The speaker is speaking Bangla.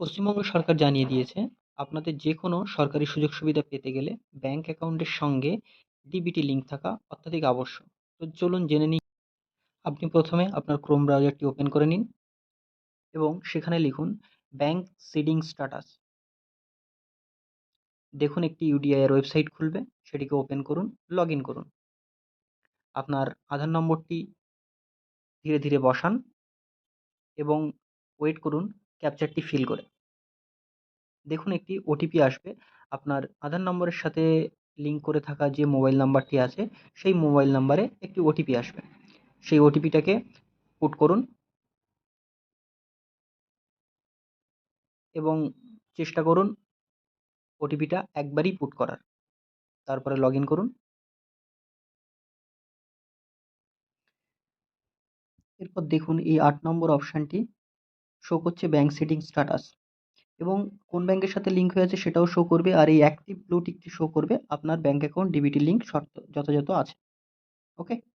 পশ্চিমবঙ্গ সরকার জানিয়ে দিয়েছে, আপনাদের যেকোনো সরকারি সুযোগ-সুবিধা পেতে গেলে ব্যাংক অ্যাকাউন্টের সঙ্গে ডিবিটি লিংক থাকা অত্যাধিক আবশ্যক। তো চলুন জেনে নিই। আপনি প্রথমে আপনার ক্রোম ব্রাউজারটি ওপেন করে নিন এবং সেখানে লিখুন ব্যাংক সিডিং স্ট্যাটাস। দেখুন একটি ইউডিআই এর ওয়েবসাইট খুলবে, সেটিকে ওপেন করুন, লগইন করুন। আপনার আধার নম্বরটি ধীরে ধীরে বসান এবং ওয়েট করুন ক্যাপচারটি ফিল করে। দেখুন একটি ওটিপি আসবে। আপনার আধার নম্বরের সাথে লিঙ্ক করে থাকা যে মোবাইল নাম্বারটি আছে, সেই মোবাইল নাম্বারে একটি ওটিপি আসবে। সেই ওটিপিটাকে পুট করুন এবং চেষ্টা করুন ওটিপিটা একবারই পুট করার। তারপরে লগইন করুন। এরপর দেখুন এই ৮ নম্বর অপশনটি শো করছে ব্যাংক সেটিং স্ট্যাটাস এবং কোন ব্যাংকের সাথে লিঙ্ক হয়েছে সেটাও শো করবে। আর এই অ্যাক্টিভ ব্লু টিকটি শো করবে আপনার ব্যাংক অ্যাকাউন্ট ডিবিটি লিঙ্ক শর্ত যথাযথ আছে। ওকে?